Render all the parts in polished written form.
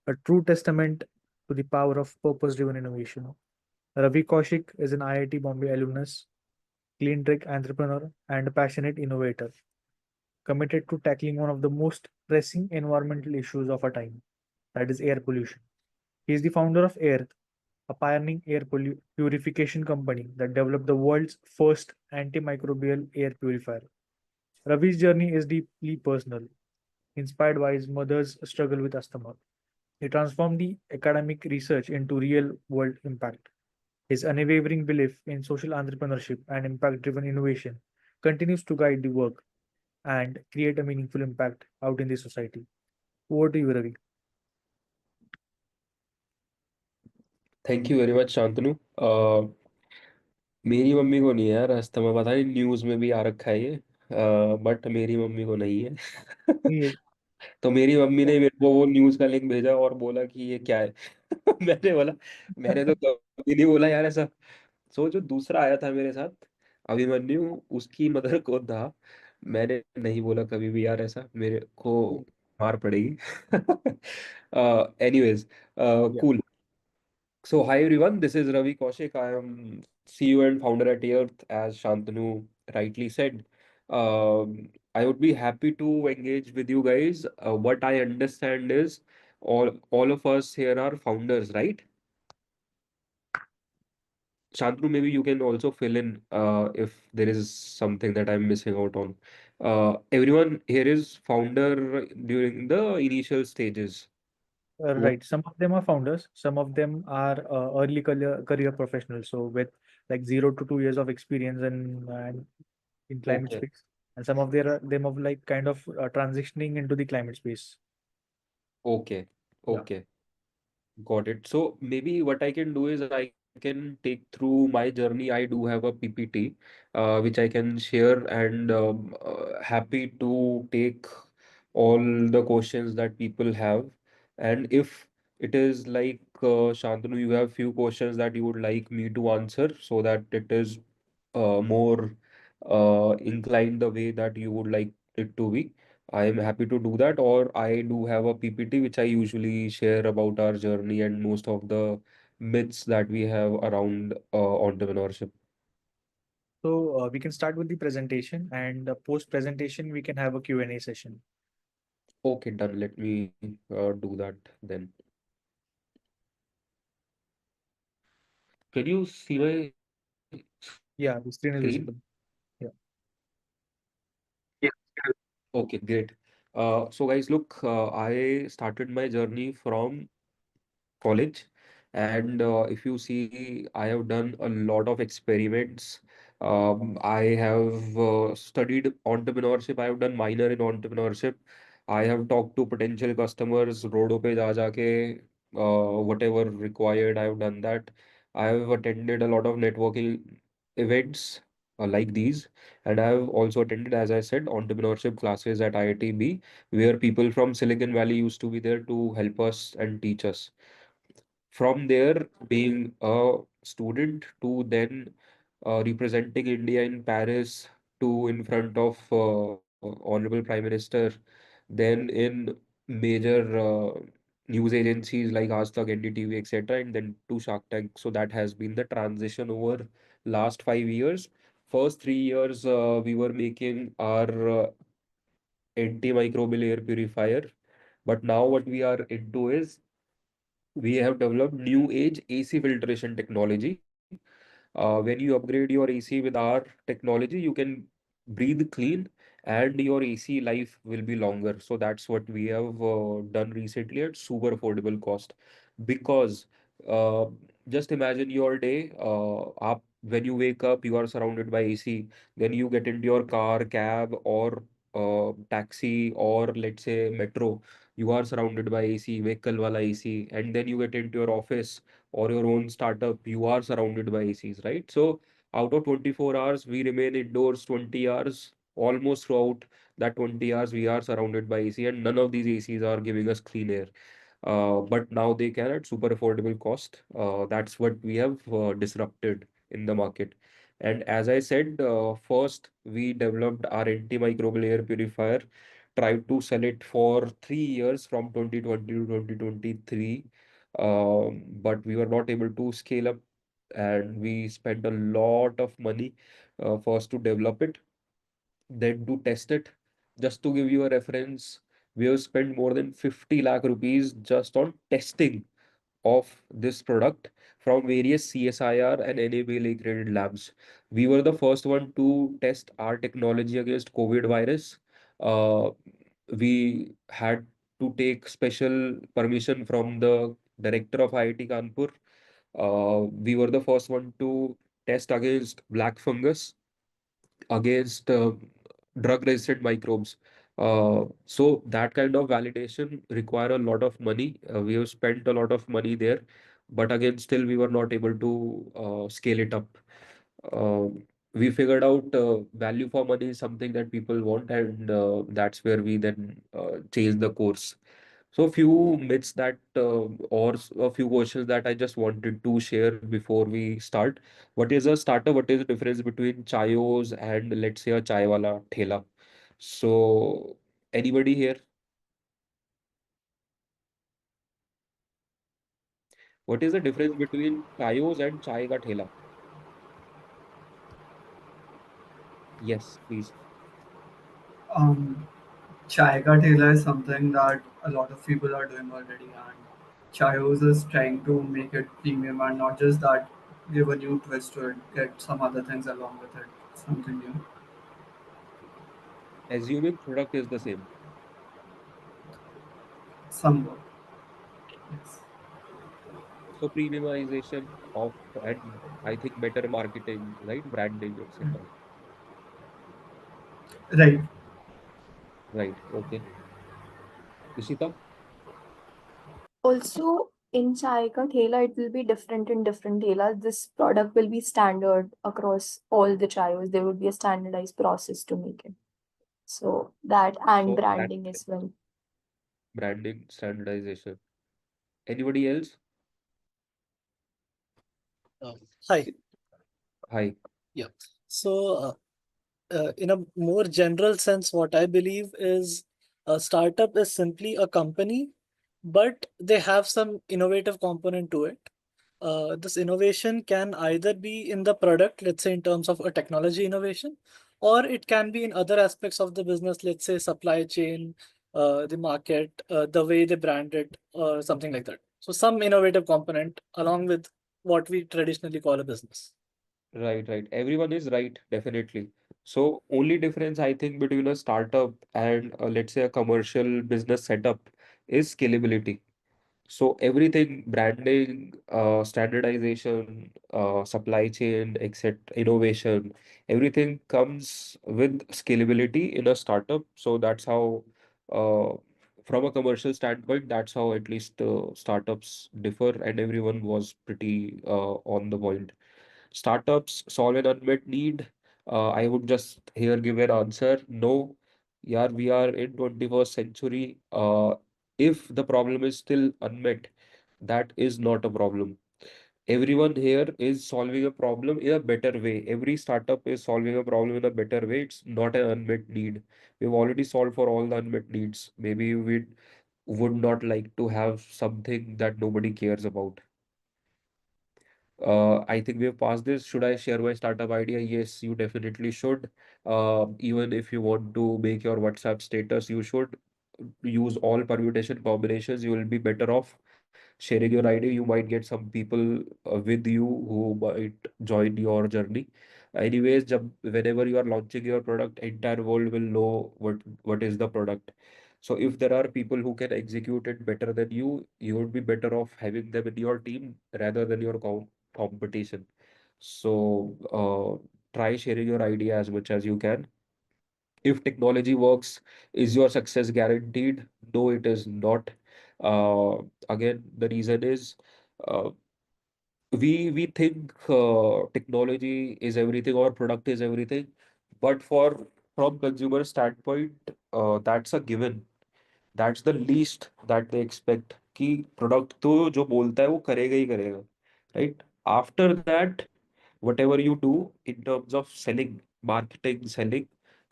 a true testament to the power of purpose driven innovation. Ravi Kaushik is an IIT Bombay alumnus, clean tech entrepreneur, and a passionate innovator, committed to tackling one of the most pressing environmental issues of our time, that is air pollution. He is the founder of AIRTH, a pioneering purification company that developed the world's first antimicrobial air purifier. Ravi's journey is deeply personal, inspired by his mother's struggle with asthma. He transformed the academic research into real world impact. His unwavering belief in social entrepreneurship and impact driven innovation continues to guide the work and create a meaningful impact out in the society. Over to you, Ravi. Thank you very much Shantanu. मेरी mummy को नहीं है यार asthma, पता नहीं news में भी आ रखा है ये, बट मेरी मम्मी को नहीं है। ये तो मेरी मम्मी ने मेरे को वो न्यूज़ का लिंक भेजा और बोला कि ये क्या है। मैंने बोला, मैंने तो कभी नहीं बोला यार ऐसा। सो जो दूसरा आया था मेरे साथ अभिमन्यु, उसकी मदर को था, मैंने नहीं बोला कभी भी यार ऐसा, मेरे को मार पड़ेगी। Anyways, Yeah. Cool. So, hi everyone, this is Ravi Kaushik. I am CEO and founder at AIRTH, as Shantanu rightly said. I would be happy to engage with you guys. What I understand is all of us here are founders, right? Shantanu, maybe you can also fill in if there is something that I'm missing out on. Everyone here is founder during the initial stages. What? Right. Some of them are founders. Some of them are early career professionals. So with like 0 to 2 years of experience in climate Okay, space, and some of them of like kind of transitioning into the climate space. okay, Yeah. okay. Got it. So maybe what I can do is I can take through my journey. I do have a PPT, which I can share, and happy to take all the questions that people have. And if it is like Shantanu, you have few questions that you would like me to answer so that it is more inclined the way that you would like it to be. I am happy to do that, or I do have a PPT which I usually share about our journey and most of the myths that we have around entrepreneurship. So we can start with the presentation, and post presentation we can have a Q&A session. Okay, done. Let me do that then. Can you see my screen? Yeah, the screen is visible. Yeah. Okay, great. So guys, look, I started my journey from college, and if you see, I have done a lot of experiments. I have studied entrepreneurship. I have done minor in entrepreneurship. I have talked to potential customers, road पे जा जाके, whatever required, I have done that. I have attended a lot of networking events like these, and I have also attended, as I said, entrepreneurship classes at IIT, where people from Silicon Valley used to be there to help us and teach us. From there, being a student to then representing India in Paris, to in front of Honorable Prime Minister, then in major news agencies like AARTH, NDTV, etc., and then to Shark Tank. So that has been the transition over last 5 years. First 3 years, we were making our antimicrobial air purifier, but now what we are into is we have developed new age AC filtration technology. When you upgrade your AC with our technology, you can breathe clean and your AC life will be longer. So that's what we have done recently at super affordable cost. Because uh, just imagine your day. When you wake up, you are surrounded by AC. Then you get into your car, cab, or taxi, or let's say metro. You are surrounded by AC, vehicle wala AC, and then you get into your office or your own startup, you are surrounded by ACs, right? So out of 24 hours, we remain indoors 20 hours. Almost throughout that 20 hours, we are surrounded by AC, and none of these ACs are giving us clean air. But now they can at super affordable cost. That's what we have disrupted in the market. And as I said, first we developed our antimicrobial air purifier tried to sell it for 3 years from 2020 to 2023. But we were not able to scale up, and we spent a lot of money first to develop it, then to test it. Just to give you a reference, we have spent more than 50 lakh rupees just on testing of this product from various CSIR and NABL accredited labs. We were the first one to test our technology against COVID virus. Uh, we had to take special permission from the director of IIT Kanpur. We were the first one to test against black fungus, against drug-resistant microbes. So that kind of validation require a lot of money. We have spent a lot of money there, but again, still we were not able to scale it up. Uh, we figured out value for money is something that people want, and that's where we then changed the course. So a few myths that a few questions that I just wanted to share before we start. What is a startup? What is the difference between chayos and let's say a chai wala thela? So anybody here? What is the difference between chayos and chai ka thela? Yes, please. Um, Chai ka thela is something that a lot of people are doing already, and Chayos is trying to make it premium and not just that, give a new twist to it, get some other things along with it, something new, Assuming product is the same. somewhat. Yes. So premiumization of, and I think better marketing, right? Branding, etc. Right. Right. Okay. Ishita? Also, in chai ka thela, it will be different in different thelas. This product will be standard across all the chayos. There would be a standardized process to make it. So that and So that branding as well. branding, standardization. Anybody else? Uh, Hi. Hi. Yeah. So, in a more general sense, what I believe is a startup is simply a company, but they have some innovative component to it. This innovation can either be in the product, let's say in terms of a technology innovation, or it can be in other aspects of the business, let's say supply chain, the market, the way they brand it, or something like that. So some innovative component along with what we traditionally call a business. Right, right. Everyone is right, definitely. So only difference I think between a startup and let's say a commercial business setup is scalability. So everything, branding, standardization, supply chain, etc., innovation, everything comes with scalability in a startup. So that's how, uh, from a commercial standpoint, that's how at least startups differ, and everyone was pretty on the point. Startups solve an unmet need. I would just here give an answer. No, yeah, we are in 21st century. If the problem is still unmet, that is not a problem. Everyone here is solving a problem in a better way. Every startup is solving a problem in a better way. It's not an unmet need. We've already solved for all the unmet needs. Maybe we would not like to have something that nobody cares about. I think we have passed this. Should I share my startup idea? Yes, you definitely should. Even if you want to make your WhatsApp status, you should use all permutation combinations. You will be better off sharing your idea. You might get some people with you who might join your journey. Anyways, whenever you are launching your product, entire world will know what is the product. So if there are people who can execute it better than you would be better off having them in your team rather than your competition. So try sharing your idea as much as you can. If technology works, is your success guaranteed? No, it is not. Uh, Again, the reason is uh, we think technology is everything or product is everything, but from consumer standpoint, that's a given. That's the least that they expect कि product तो जो बोलता है वो करेगा ही करेगा, right? After that, whatever you do in terms of selling, marketing, selling,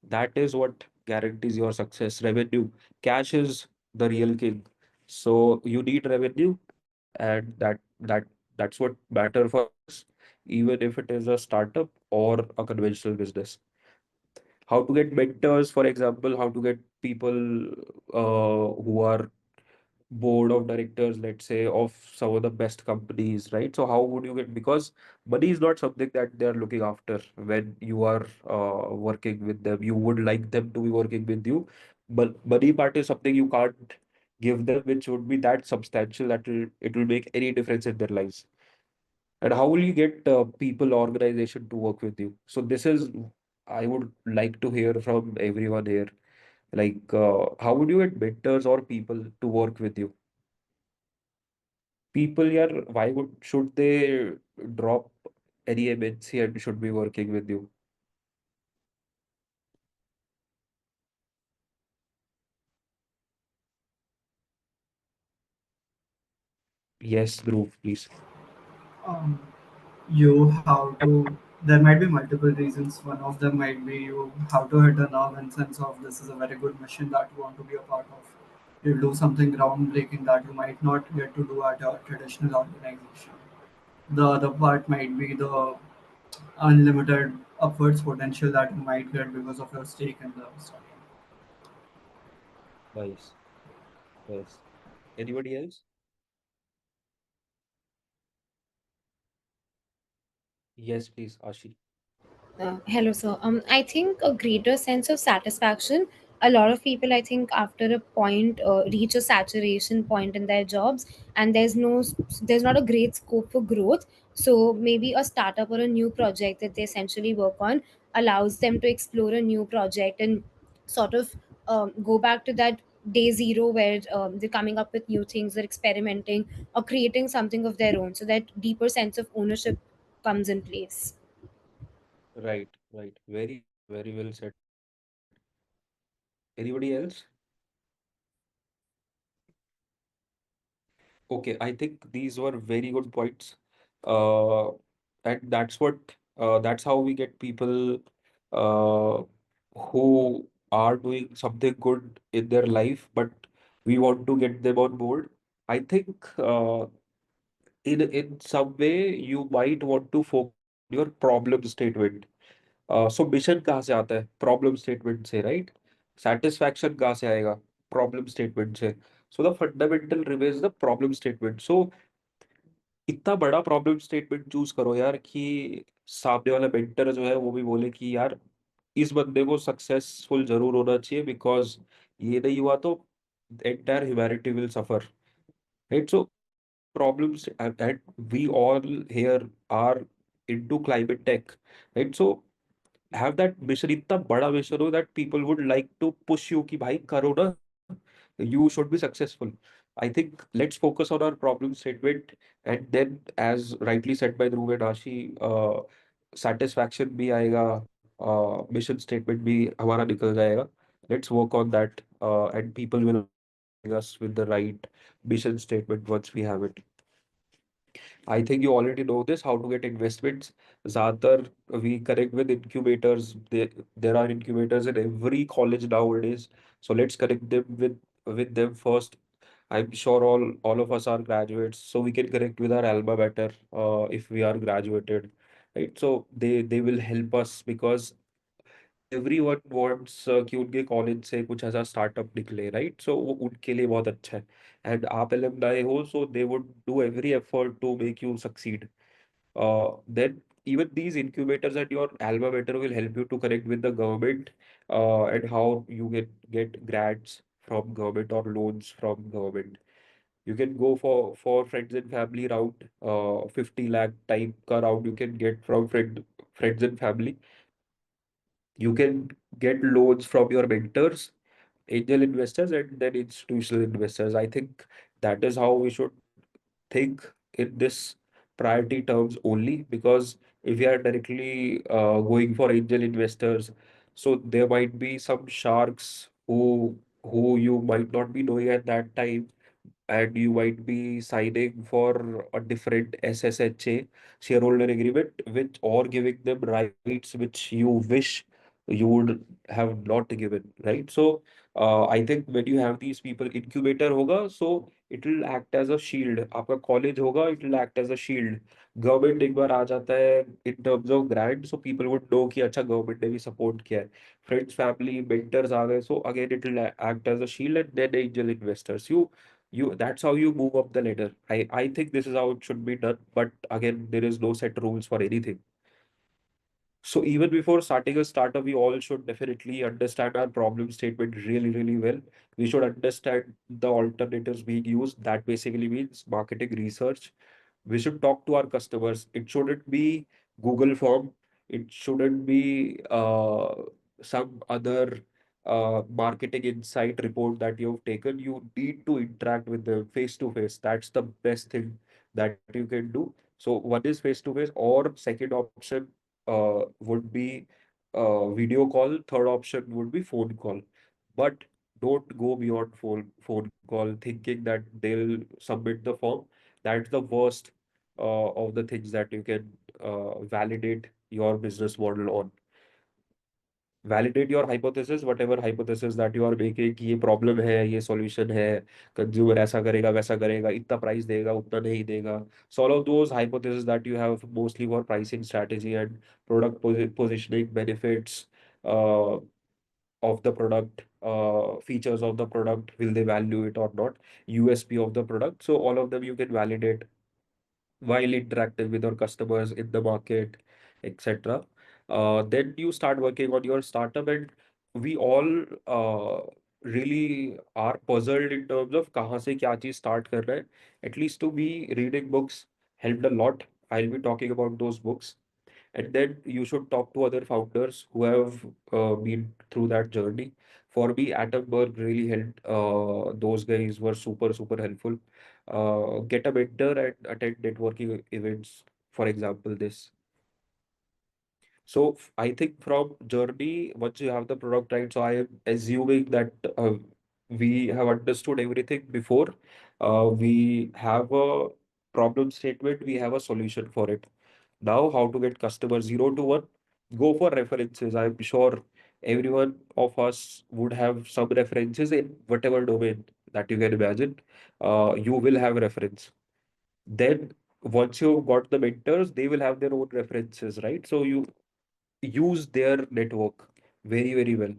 that is what guarantees your success. Revenue, cash is the real king. So you need revenue, and that's what matter for us, even if it is a startup or a conventional business. How to get mentors, for example, how to get people who are board of directors, let's say, of some of the best companies, right? So how would you get, because money is not something that they're looking after when you are working with them. You would like them to be working with you, but money part is something you can't give them, which would be that substantial that it will make any difference in their lives. And how will you get people, organization to work with you? So this is, I would like to hear from everyone here. Like, how would you get mentors or people to work with you? People here, why would should they drop any MNC and should be working with you? Yes, Dhruv, please. Um, you have to. There might be multiple reasons. One of them might be you have to hit a nerve in sense of this is a very good mission that you want to be a part of. You'll do something groundbreaking that you might not get to do at a traditional organization. The other part might be the unlimited upwards potential that you might get because of your stake in the startup. Nice. Yes. Anybody else? Yes, please, Ashi. Hello, sir. I think a greater sense of satisfaction. A lot of people, I think, after a point, reach a saturation point in their jobs, and there's not a great scope for growth. So maybe a startup or a new project that they essentially work on allows them to explore a new project and sort of go back to that day zero where they're coming up with new things, they're experimenting or creating something of their own. So that deeper sense of ownership comes in place. Right, right. Very well said. Anybody else? Okay, I think these were very good points. Uh, and that's how we get people uh, who are doing something good in their life, but we want to get them on board. I think in some way you might want to focus on your problem statement. So mission कहाँ से आता है? Problem statement से, right? Satisfaction कहाँ से आएगा? Problem statement से. So the fundamental remains the problem statement. So इतना बड़ा प्रॉब्लम स्टेटमेंट चूज करो यार कि सामने वाला मेंटर जो है वो भी बोले कि यार इस बंदे को सक्सेसफुल जरूर होना चाहिए, बिकॉज ये नहीं हुआ तो entire humanity will suffer, right? So problems, and we all here are into climate tech, right? So have that mission, इतना बड़ा mission हो that people would like to push you कि भाई करो ना, you should be successful. I think let's focus on our problem statement, and then as rightly said by Dhruv and Ashi, satisfaction भी आएगा, mission statement भी हमारा निकल जाएगा. Let's work on that, and people will following us with the right mission statement once we have it. I think you already know this, how to get investments. Zyadar, we connect with incubators. There are incubators in every college nowadays. So let's connect them with them first. I'm sure all of us are graduates, so we can connect with our alma mater if we are graduated, right? So they will help us, because everyone wants कि उनके college से कुछ ऐसा startup निकले, right? सो वो उनके लिए बहुत अच्छा है. एंड आप एलुमनाई हो, so they would do every effort to make you succeed. Then even these incubators at your alma mater will help you to connect with the government, and how you get grants from government or loans from government. You can go for friends and family round, 50 lakh type ka round you can get from friends and family. You can get loans from your mentors, angel investors, and then institutional investors. I think that is how we should think in this priority terms only, because if we are directly going for angel investors, so there might be some sharks who you might not be knowing at that time, and you might be signing for a different SSHA, shareholder agreement, which or giving them rights which you wish you would have not given, right? So I think when you have these people, incubator hoga, so it will act as a shield. आपका college होगा, it will act as a shield. Government एक बार आ जाता है in terms of grant, so people would know कि अच्छा government ने भी support किया है. Friends, family, mentors आ गए, so again it will act as a shield, and then angel investors. You that's how you move up the ladder. I think this is how it should be done, but again there is no set rules for anything. So even before starting a startup, we all should definitely understand our problem statement really, really well. We should understand the alternatives being used. That basically means marketing research. We should talk to our customers. It shouldn't be Google form. It shouldn't be some other marketing insight report that you've taken. You need to interact with them face to face. That's the best thing that you can do. So one is face to face, or second option would be video call. Third option would be phone call. But don't go beyond phone call thinking that they'll submit the form. That's the worst of the things that you can validate your business model on. Validate your hypothesis, whatever hypothesis that you are making कि ये problem है, ये solution है, consumer ऐसा करेगा, वैसा करेगा, इतना price देगा, उतना नहीं देगा. So all of those hypotheses that you have mostly for pricing strategy and product positioning, benefits uh, of the product, features of the product, will they value it or not, USP of the product. So all of them you can validate while interacting with your customers in the market, etc. Then you start working on your startup, and we all really are puzzled in terms of कहाँ से क्या चीज start करना है. At least to me, reading books helped a lot. I'll be talking about those books, and then you should talk to other founders who have been through that journey. For me, Attenberg really helped. Those guys were super, super helpful. Get a mentor and attend networking events, for example, this. So I think from journey, once you have the product right, so I am assuming that we have understood everything before. We have a problem statement, we have a solution for it. Now, how to get customer 0 to 1? Go for references. I'm sure everyone of us would have some references in whatever domain that you can imagine. You will have reference. Then, once you've got the mentors, they will have their own references, right? So you use their network very, very well.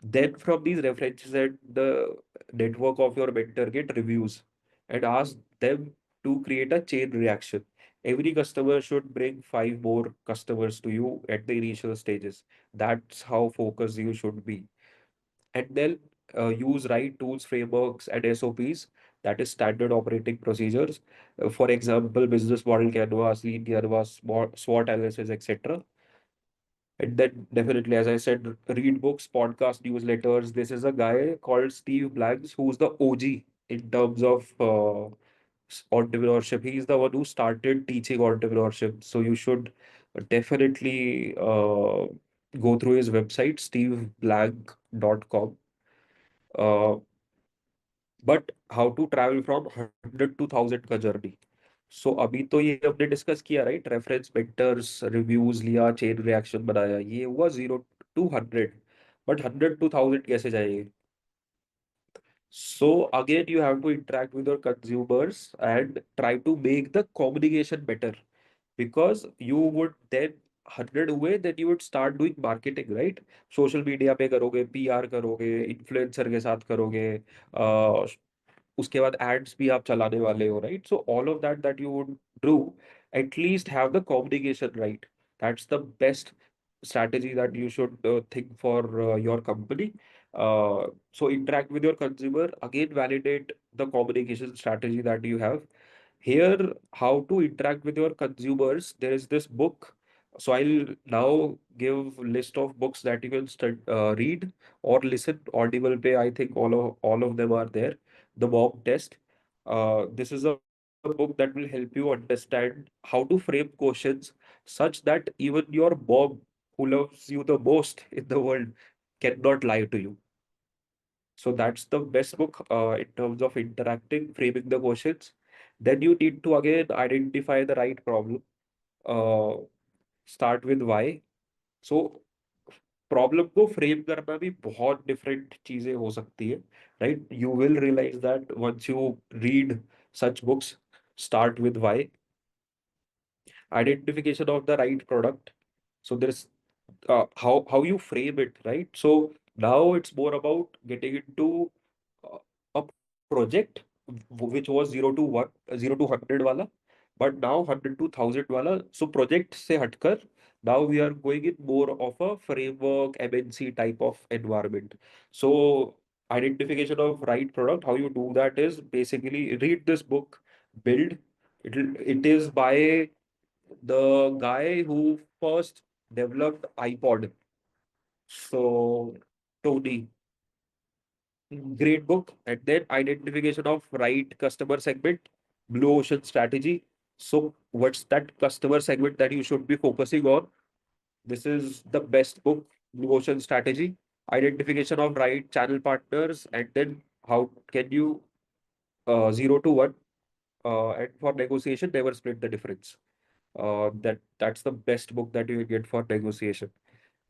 Then from these references and the network of your mentor, get reviews and ask them to create a chain reaction. Every customer should bring 5 more customers to you at the initial stages. That's how focused you should be. And then use right tools, frameworks, and SOPs, that is standard operating procedures. For example, business model canvas, lean canvas, SWOT analysis, etc. And then definitely, as I said, read books, podcast, newsletters. This is a guy called Steve Blanks, who's the OG in terms of entrepreneurship. He's the one who started teaching entrepreneurship. So you should definitely go through his website, steveblank.com. Uh, but how to travel from 100 to 1000 का journey. सो अभी तो ये हमने discuss किया, right? Reference, mentors, reviews लिया, chain reaction बनाया, ये हुआ 0 to 100. बट 100 to 1000 कैसे जाएंगे? So again, you have to interact with your consumers and try to make the communication better, because you would then 100 हुए, then you would start doing marketing, right? Social media पे करोगे, PR करोगे, influencer के साथ करोगे, उसके बाद ads भी आप चलाने वाले हो, right? So all of that you would do, at least have the communication right. That's the best strategy that you should think for your company. So interact with your consumer, again validate the communication strategy that you have. Here, how to interact with your consumers, there is this book. So I'll now give list of books that you can read or listen. Audible pay, I think all of them are there. The mock test. This is a book that will help you understand how to frame questions such that even your mom, who loves you the most in the world, cannot lie to you. So that's the best book in terms of interacting, framing the questions. Then you need to again identify the right problem. Uh, Start with why. So problem को frame करना भी बहुत different चीजें हो सकती है, right? You will realise that once you read such books. Start with why, identification of the right product. So there's how you frame it, right? So now it's more about getting into a project which was 0 to 100 wala, but now 100 to 1000 wala. So project se hatkar, now we are going in more of a framework MNC type of environment. So identification of right product, how you do that is basically read this book, build. It is by the guy who first developed iPod. So Tony, great book. And then identification of right customer segment, blue ocean strategy. So what's that customer segment that you should be focusing on? This is the best book, blue ocean strategy. Identification of right channel partners, and then how can you 0 to 1, and for negotiation, never split the difference. That's the best book that you get for negotiation.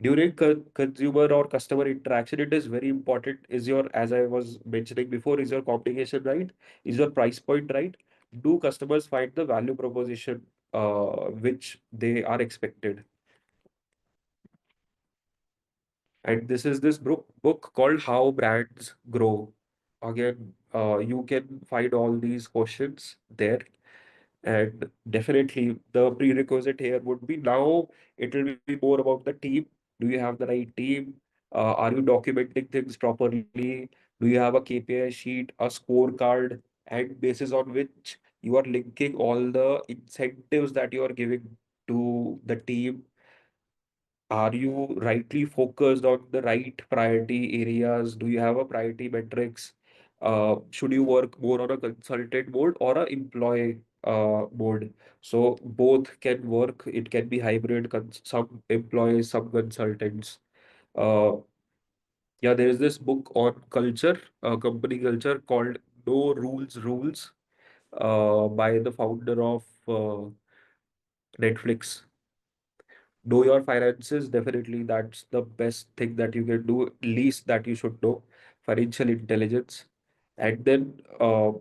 During consumer or customer interaction, it is very important. Is your, as I was mentioning before, is your communication right? Is your price point right? Do customers find the value proposition which they are expected? And this is this book called How Brands Grow. Again, you can find all these questions there. And definitely the prerequisite here would be, now it will be more about the team. Do you have the right team? Are you documenting things properly? Do you have a KPI sheet, a scorecard, and basis on which you are linking all the incentives that you are giving to the team? Are you rightly focused on the right priority areas? Do you have a priority metrics? Should you work more on a consultant mode or a employee mode? So both can work. It can be hybrid, some employees, some consultants. Uh, yeah, there is this book on culture, company culture called No Rules Rules, by the founder of Netflix. Know your finances, definitely that's the best thing that you can do, least that you should know, financial intelligence. And then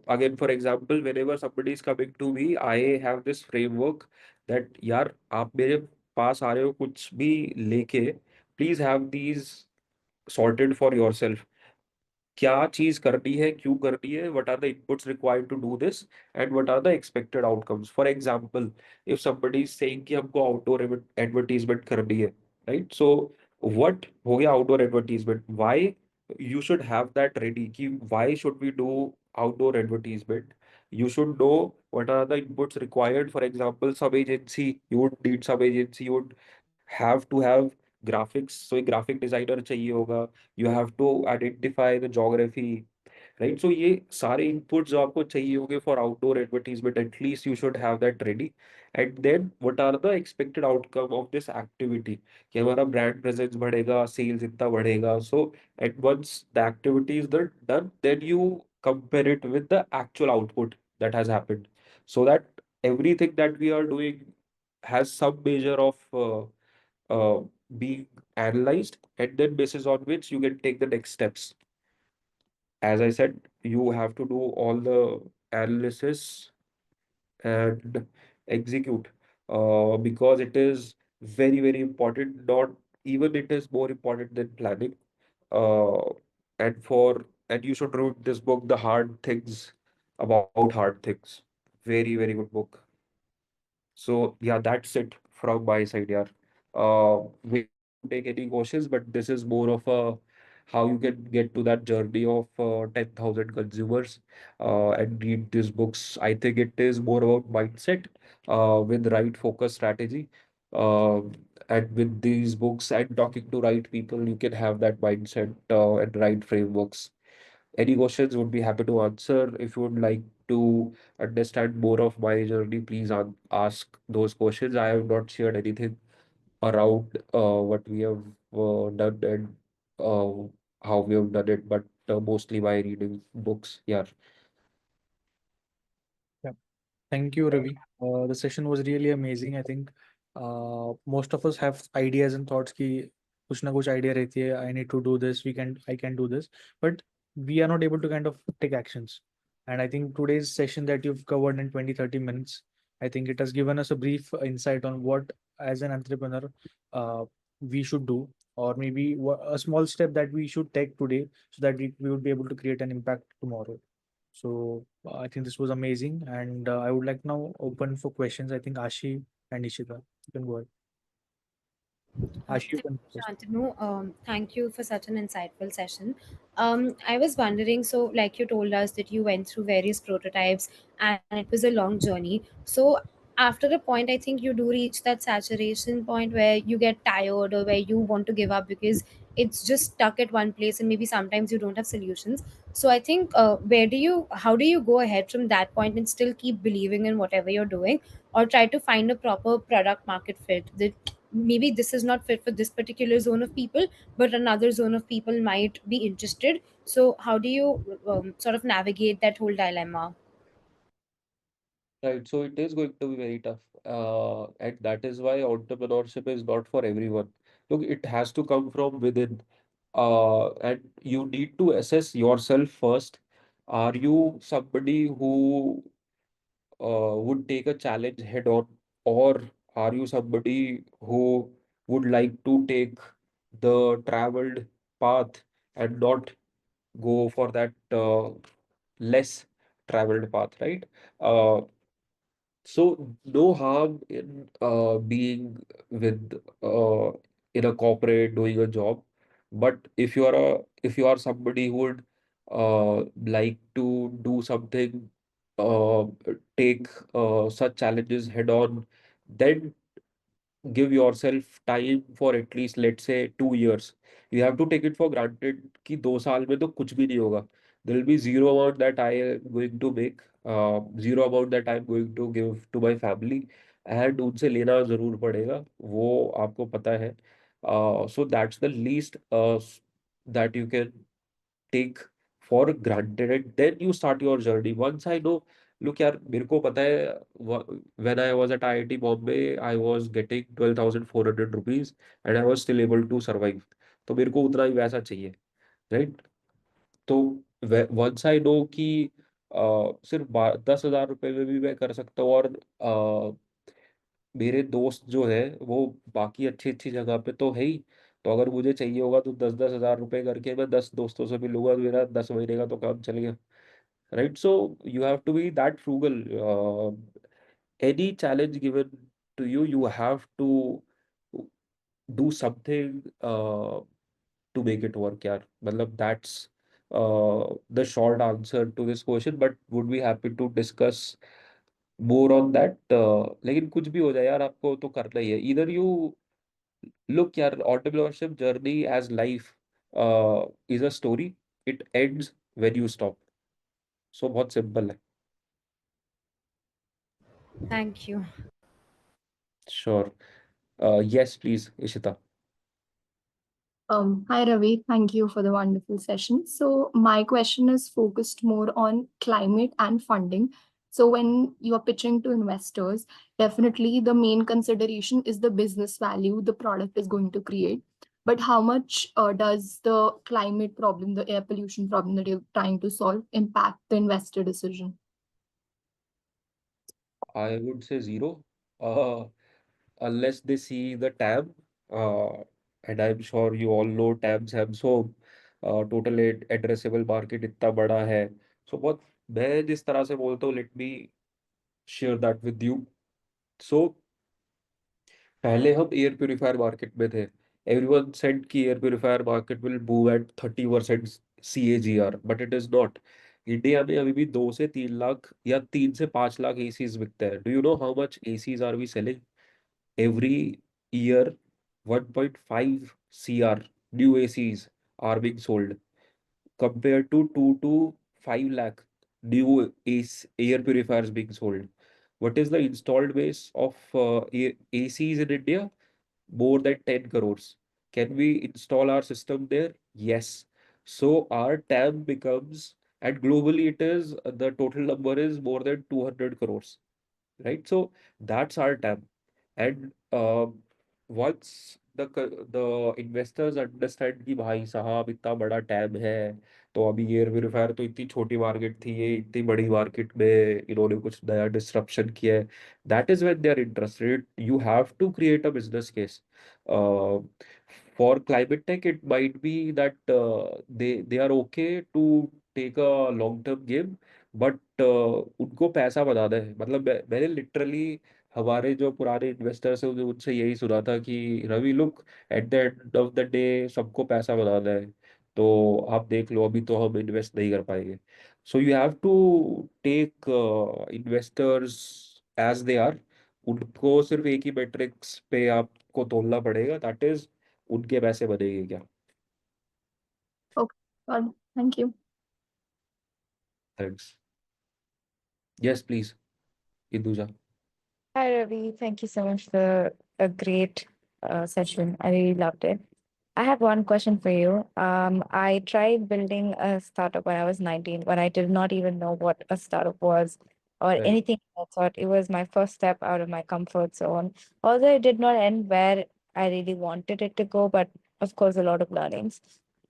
again, for example, whenever somebody is coming to me, I have this framework that यार आप मेरे पास आ रहे हो कुछ भी लेके, please have these sorted for yourself. क्या चीज करनी है, क्यों करनी है, what are the inputs required to do this, and what are the expected outcomes. For example, if somebody is saying कि हमको outdoor advertisement करनी है, right? So what हो गया outdoor advertisement, why you should have that ready, कि why should we do outdoor advertisement. You should know what are the inputs required. For example, some agency, you would need some agency, you would have to have graphics, so एक graphic designer चाहिए होगा. You have to identify the geography, right? So ये सारे inputs जो आपको चाहिए होंगे for outdoor advertisement, at least you should have that ready. And then what are the expected outcome of this activity, कि हमारा brand presence बढ़ेगा, sales इतना बढ़ेगा. So at once the activity is done, then you compare it with the actual output that has happened, so that everything that we are doing has some measure of uh, being analyzed, and then basis on which you can take the next steps. As I said, you have to do all the analysis and execute, because it is very, very important. Not even, it is more important than planning. Uh, and you should read this book, The Hard Things About Hard Things. Very, very good book. So yeah, that's it from my side, yeah. We are happy to take any questions, but this is more of a how you can get to that journey of 10,000 consumers and read these books. I think it is more about mindset with right focus strategy. And with these books and talking to right people, you can have that mindset and right frameworks. Any questions would be happy to answer. If you would like to understand more of my journey, please ask those questions. I have not shared anything around what we have done and uh, how we have done it, but mostly by reading books. Yeah. Yeah. Thank you, Ravi. The session was really amazing. I think most of us have ideas and thoughts ki कुछ ना कुछ idea रहती है, I need to do this, I can do this, but we are not able to kind of take actions. And I think today's session that you've covered in 20-30 minutes, I think it has given us a brief insight on what, as an entrepreneur, we should do, or maybe a small step that we should take today so that we would be able to create an impact tomorrow. So I think this was amazing, and I would like now open for questions. I think Ashi and Ishita, you can go ahead. Ashi, you Thank can you, go first. Shantanu. Thank you for such an insightful session. I was wondering, so like you told us that you went through various prototypes and it was a long journey. So after a point, I think you do reach that saturation point where you get tired or where you want to give up because it's just stuck at one place and maybe sometimes you don't have solutions. So I think how do you go ahead from that point and still keep believing in whatever you're doing, or try to find a proper product market fit that maybe this is not fit for this particular zone of people, but another zone of people might be interested. So how do you sort of navigate that whole dilemma? Right, so it is going to be very tough. And that is why entrepreneurship is not for everyone. Look, it has to come from within. And you need to assess yourself first. Are you somebody who would take a challenge head on, or are you somebody who would like to take the traveled path and not go for that less traveled path, right? Uh, so no harm in being with in a corporate doing a job, but if you are somebody who would like to do something, uh, take such challenges head on, then give yourself time for at least, let's say, 2 years. You have to take it for granted कि 2 साल में तो कुछ भी नहीं होगा. There will be zero amount that I am going to make, zero amount that I am going to give to my family, and उनसे लेना जरूर पड़ेगा, वो आपको पता है. So that's the least that you can take for granted, and then you start your journey. Once I know, look यार, मेरे को पता है, when I was at IIT Bombay, I was getting 12,400 rupees and I was still able to survive. तो मेरे को उतना ही वैसा चाहिए, right? तो once I know कि सिर्फ 10,000 रुपए में भी मैं कर सकता हूँ, और मेरे दोस्त जो है वो बाकी अच्छी अच्छी जगह पे तो है ही, तो अगर मुझे चाहिए होगा तो 10,000 रुपए करके मैं 10 दोस्तों से मिलूंगा, तो मेरा 10 महीने का तो काम चल गया, right? So you have to be that frugal. Any challenge given to you, you have to do something to make it work यार. मतलब that's the short answer to this question, but would be happy to discuss more on that. लेकिन कुछ भी हो जाए यार, आपको तो करना ही है. इधर यू look, यार, entrepreneurship journey as life is a story. It ends when you stop. So बहुत सिंपल है. Thank you. Sure. Yes, please, Ishita. Hi Ravi, thank you for the wonderful session. So my question is focused more on climate and funding. So when you are pitching to investors, definitely the main consideration is the business value the product is going to create. But how much does the climate problem, the air pollution problem that you're trying to solve, impact the investor decision? I would say zero. Uh, Unless they see the tab. Uh, and I'm sure you all know tabs have so total addressable market इतना बड़ा है. So बहुत, मैं जिस तरह से बोलता हूँ, let me share that with you. So पहले हम एयर प्योरीफायर मार्केट में थे. एवरीवन सेड कि air purifier market will move at 30% CAGR, but it is not. India में अभी भी 2 से 3 लाख या 3 से 5 लाख एसीज बिकते हैं. Do you know how much ACs are we selling every year? 1.5 CR new ACs are being sold, compared to 2 to 5 lakh new air purifiers being sold. What is the installed base of ACs in India? More than 10 crores. Can we install our system there? Yes. So our TAM becomes, and globally it is, the total number is more than 200 crores, right? So that's our TAM. And once the investors understand कि भाई साहब इतना बड़ा tab है, तो अभी air purifier तो इतनी छोटी मार्केट थी, ये इतनी बड़ी मार्केट में इन्होंने कुछ नया डिस्ट्रप्शन किया है. That is when they are interested. You have to create a business case. Uh, for climate tech, it might be that they are okay to take a long term game, but उनको पैसा बनाना है. मतलब मैंने literally हमारे जो पुराने investors हैं उनसे यही सुना था कि Ravi look, at the end of the day सबको पैसा बनाना है, तो आप देख लो अभी तो हम इन्वेस्ट नहीं कर पाएंगे. So you have to take investors as they are. उनको सिर्फ एक ही मेट्रिक्स पे आपको तोलना पड़ेगा, दैट इज उनके पैसे बनेंगे क्या. Okay, got it. Thank you. Thanks. Yes please, Induja. Hi, Ravi. Thank you so much for a great session. I really loved it. I have one question for you. I tried building a startup when I was 19, when I did not even know what a startup was or Right. anything. I thought it was my first step out of my comfort zone. Although it did not end where I really wanted it to go, but of course, a lot of learnings.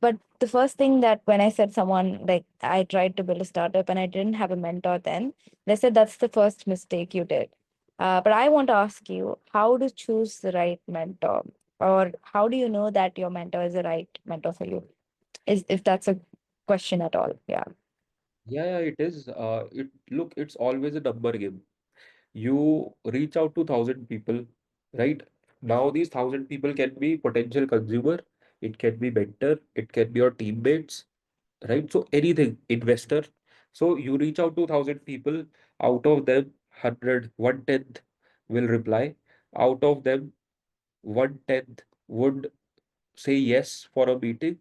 But the first thing that when I said someone, like I tried to build a startup and I didn't have a mentor then, they said that's the first mistake you did. But I want to ask you how to choose the right mentor, or how do you know that your mentor is the right mentor for you? Is if that's a question at all? Yeah. Yeah, it is. It's always a number game. You reach out to 1,000 people, right? Now these 1,000 people can be potential consumer, it can be mentor, it can be your teammates, right? So anything, investor. So you reach out to 1,000 people, out of them 100, 1/10 will reply. Out of them, 1/10 would say yes for a meeting,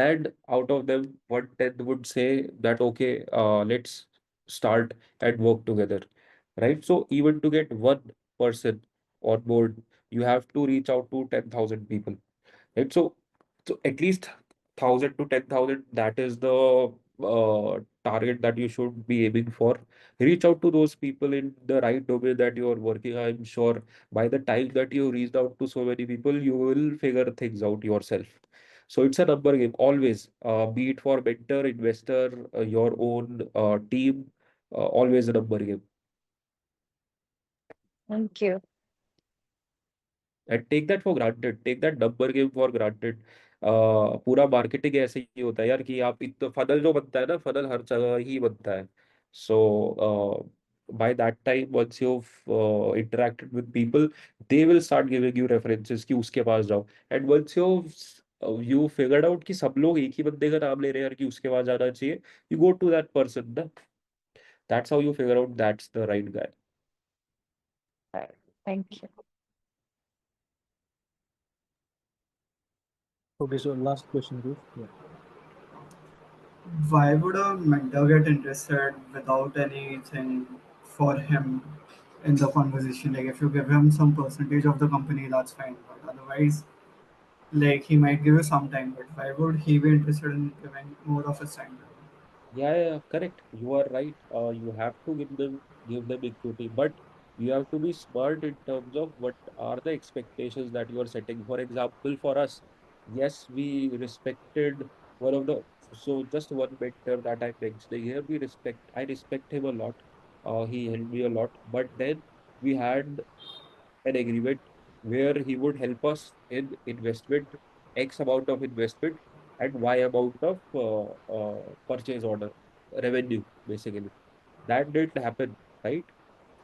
and out of them, 1/10 would say that okay, let's start and work together, right? So even to get one person on board, you have to reach out to 10,000 people, right? So at least 1,000 to 10,000, that is the target that you should be aiming for. Reach out to those people in the right domain that you are working. I'm sure by the time that you reached out to so many people, you will figure things out yourself. So it's a number game always, be it for mentor, investor, your own team, always a number game. Thank you. And take that for granted, take that number game for granted. पूरा marketing ऐसे ही होता है यार कि आप इतना funnel जो बनता है ना, फनल हर जगह ही बनता है. सो by that time, once you've interacted with people, they will start giving you references कि उसके पास जाओ. And once you figured out कि सब लोग एक ही बंदे का नाम ले रहे हैं यार कि उसके पास जाना चाहिए, you go to that person ना. That's how you figure out that's the right guy. Thank you. Okay, so last question, Ruth. Yeah. Why would a mentor get interested without anything for him in the conversation? Like, if you give him some percentage of the company, that's fine. But otherwise, like, he might give you some time. But why would he be interested in giving more of his time? Yeah, correct. You are right. You have to give them equity, but you have to be smart in terms of what are the expectations that you are setting. For example, for us, yes, we respected one of the so just one mentor that I mentioned here. I respect him a lot. He helped me a lot. But then we had an agreement where he would help us in investment, X amount of investment, and Y amount of purchase order revenue, basically. That didn't happen, right?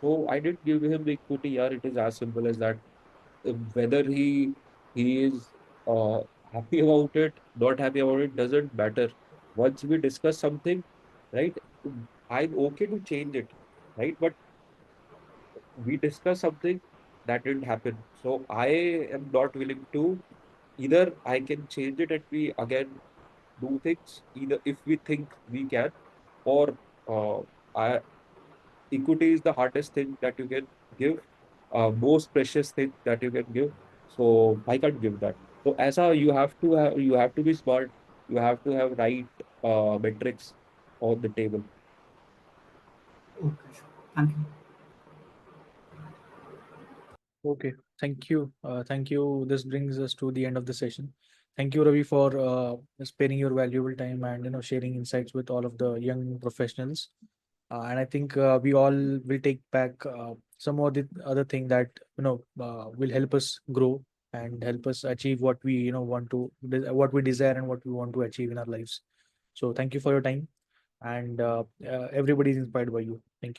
So I didn't give him the equity. Yeah, it is as simple as that. Whether he is happy about it, not happy about it, doesn't matter. Once we discuss something, right? I'm okay to change it, right? But we discussed something that didn't happen. So I am not willing to, either I can change it and we again do things, either if we think we can, or uh, I, equity is the hardest thing that you can give, most precious thing that you can give. So I can't give that. So as a you have to be smart, you have to have right metrics on the table. Okay, sure. Thank you. Okay, Thank you. Thank you. This brings us to the end of the session. Thank you, Ravi, for sparing your valuable time and sharing insights with all of the young professionals. And I think we all will take back some of the other thing that will help us grow and help us achieve what we want to what we desire and what we want to achieve in our lives. So thank you for your time, and everybody is inspired by you. Thank you.